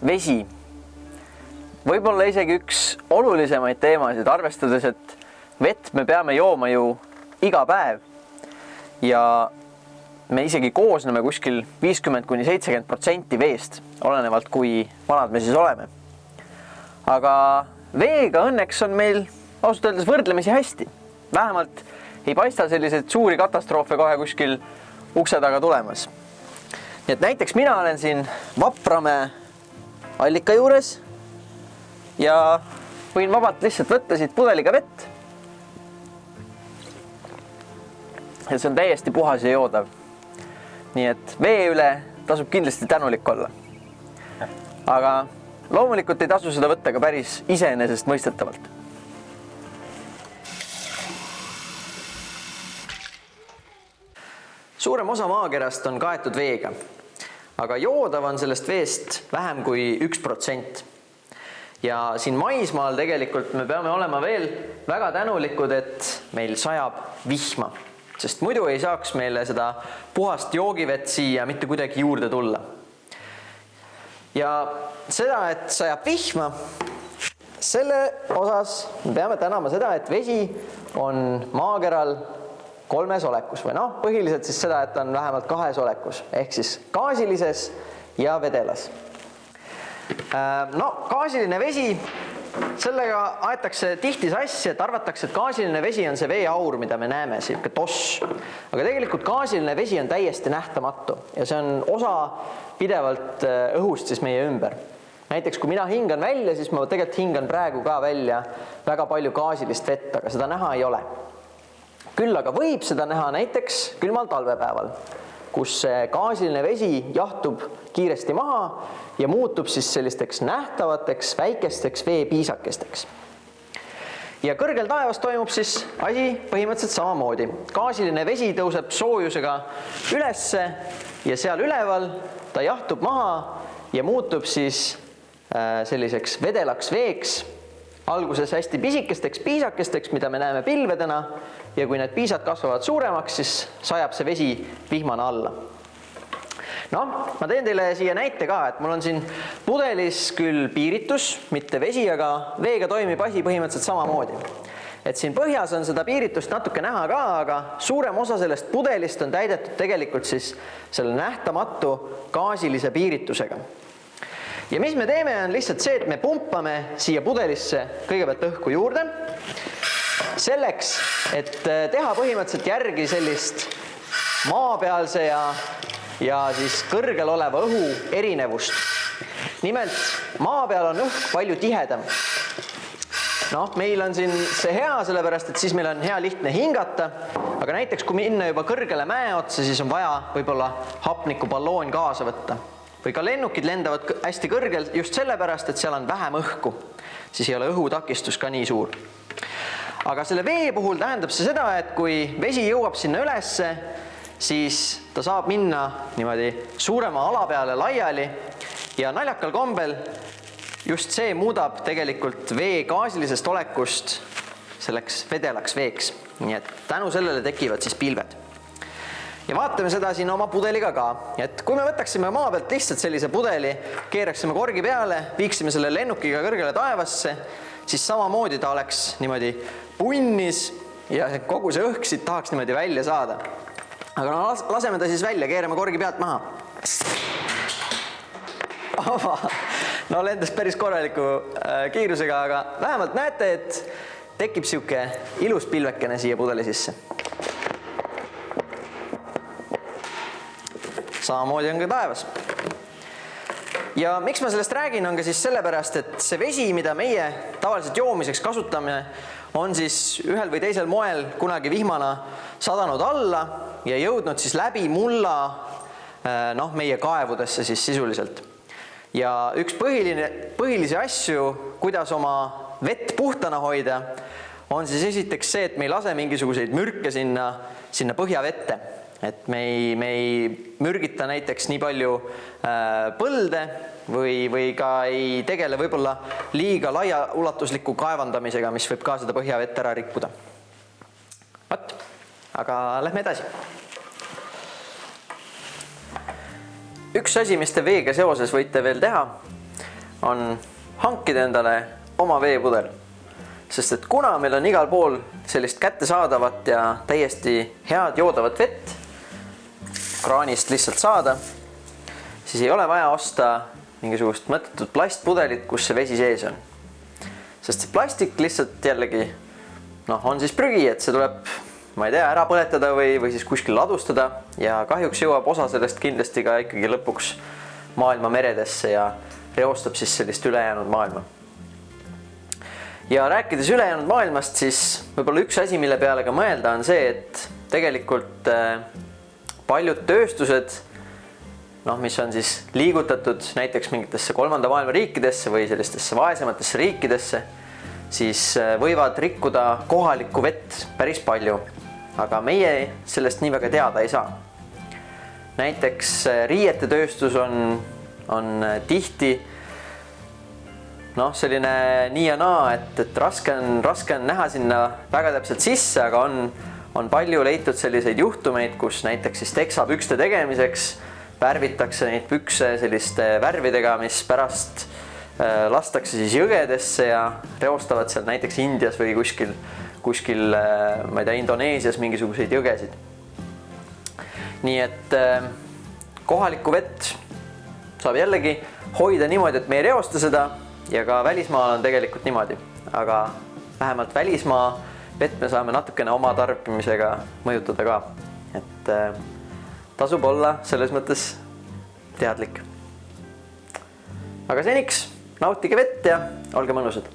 Vesi. Võib-olla isegi üks olulisemaid teemasid, arvestades, et vett me peame jooma ju iga päev ja me isegi koosneme kuskil 50–70% veest, olenevalt kui vanad me siis oleme. Aga veega õnneks on meil ausalt öeldes võrdlemisi hästi. Vähemalt ei paista selliseid suuri katastroofe kohe kuskil ukse taga tulemas. Nii et näiteks mina olen siin Vapramäe allika juures ja võin vabalt lihtsalt võtta siit pudeliga vett. Ja see on täiesti puhas ja joodav. Nii et vee üle tasub kindlasti tänulik olla. Aga loomulikult ei tasu seda võtta ka päris iseenesest mõistetavalt. Suurem osa maakerast on kaetud veega, aga joodav on sellest veest vähem kui 1%. Ja siin maismaal tegelikult me peame olema veel väga tänulikud, et meil sajab vihma, sest muidu ei saaks meile seda puhast joogivett siia mitte kuidagi juurde tulla. Ja seda, et sajab vihma, selle osas me peame tänama seda, et vesi on maakeral 3 olekus või põhiliselt siis seda, et on vähemalt 2 olekus, ehk siis gaasilises ja vedelas. Gaasiline vesi, sellega aetakse tihti sassi, et arvatakse, et gaasiline vesi on see veeaur, mida me näeme, siuke toss. Aga tegelikult gaasiline vesi on täiesti nähtamatu ja see on osa pidevalt õhust siis meie ümber. Näiteks kui mina hingan välja, siis ma tegelikult hingan praegu ka välja väga palju gaasilist vett, aga seda näha ei ole. Küll aga võib seda näha näiteks külmal talvepäeval, kus gaasiline vesi jahtub kiiresti maha ja muutub siis sellisteks nähtavateks väikesteks veepiisakesteks. Ja kõrgel taevas toimub siis asi põhimõtteliselt samamoodi. Gaasiline vesi tõuseb soojusega ülesse ja seal üleval ta jahtub maha ja muutub siis selliseks vedelaks veeks, alguses hästi pisikesteks piisakesteks, mida me näeme pilvedena, ja kui need piisad kasvavad suuremaks, siis sajab see vesi vihmana alla. Ma teen teile siia näite ka, et mul on siin pudelis küll piiritus, mitte vesi, aga veega toimib asi põhimõtteliselt samamoodi. Et siin põhjas on seda piiritust natuke näha ka, aga suurem osa sellest pudelist on täidetud tegelikult siis selle nähtamatu gaasilise piiritusega. Ja mis me teeme on lihtsalt see, et me pumpame siia pudelisse kõigepealt õhku juurde, selleks, et teha põhimõtteliselt järgi sellist maapealse ja siis kõrgel oleva õhu erinevust. Nimelt, maa peal on õhk palju tihedam. Meil on siin see hea, sellepärast, et siis meil on hea lihtne hingata, aga näiteks kui minna juba kõrgele mäe otsa, siis on vaja võib-olla hapnikuballoon kaasa võtta. Või ka lennukid lendavad hästi kõrgel just sellepärast, et seal on vähem õhku, siis ei ole õhutakistus ka nii suur. Aga selle vee puhul tähendab see seda, et kui vesi jõuab sinna ülesse, siis ta saab minna niimoodi suurema ala peale laiali ja naljakal kombel just see muudab tegelikult vee gaasilisest olekust selleks vedelaks veeks. Nii et tänu sellele tekivad siis pilved. Ja vaatame seda siin oma pudeliga ka, et kui me võtaksime maa pealt lihtsalt sellise pudeli, keeraksime korgi peale, viiksime selle lennukiga kõrgele taevasse, siis samamoodi ta oleks niimoodi punnis ja kogu see õhk siit tahaks niimoodi välja saada. Aga laseme ta siis välja, keerame korgi pealt maha. Lendas päris korraliku kiirusega, aga vähemalt näete, et tekib siuke ilus pilvekene siia pudeli sisse. Samamoodi on ka taevas. Ja miks ma sellest räägin, on ka siis sellepärast, et see vesi, mida meie tavaliselt joomiseks kasutame, on siis ühel või teisel moel kunagi vihmana sadanud alla ja jõudnud siis läbi mulla meie kaevudesse siis sisuliselt. Ja üks põhilisi asju, kuidas oma vett puhtana hoida, on siis esiteks see, et me ei lase mingisuguseid mürke sinna põhjavette. Et me ei mürgita näiteks nii palju põlde või ka ei tegele võib-olla liiga laia ulatusliku kaevandamisega, mis võib ka seda põhjavett ära rikkuda. aga lähme edasi. Üks asi, mis te veega seoses võite veel teha, on hankida endale oma veepudel. Sest et kuna meil on igal pool sellist kättesaadavat ja täiesti head joodavat vett kraanist lihtsalt saada, siis ei ole vaja osta mingisugust mõttetut plastpudelit, kus see vesi sees on. Sest see plastik lihtsalt jällegi on siis prügi, et see tuleb, ma ei tea, ära põletada või siis kuskil ladustada ja kahjuks jõuab osa sellest kindlasti ka ikkagi lõpuks maailma meredesse ja reostab siis sellist ülejäänud maailma. Ja rääkides ülejäänud maailmast, siis võib-olla üks asi, mille peale ka mõelda, on see, et tegelikult paljud tööstused, mis on siis liigutatud näiteks mingitesse kolmanda maailma riikidesse või sellistesse vaesematesse riikidesse, siis võivad rikkuda kohalikku vett päris palju, aga meie sellest nii väga teada ei saa. Näiteks riietetööstus on tihti selline nii ja naa, et raske on näha sinna väga täpselt sisse, aga on palju leitud selliseid juhtumeid, kus näiteks siis teksapükste tegemiseks värvitakse neid pükse selliste värvidega, mis pärast lastakse siis jõgedesse ja reostavad seal näiteks Indias või kuskil ma ei tea, Indoneesias mingisuguseid jõgesid. Nii et kohalikku vett saab jällegi hoida niimoodi, et me ei reosta seda ja ka välismaal on tegelikult niimoodi, aga vähemalt välismaa vett me saame natukene oma tarbimisega mõjutada ka, et tasub olla selles mõttes teadlik. Aga seniks nautige vett ja olge mõnusad!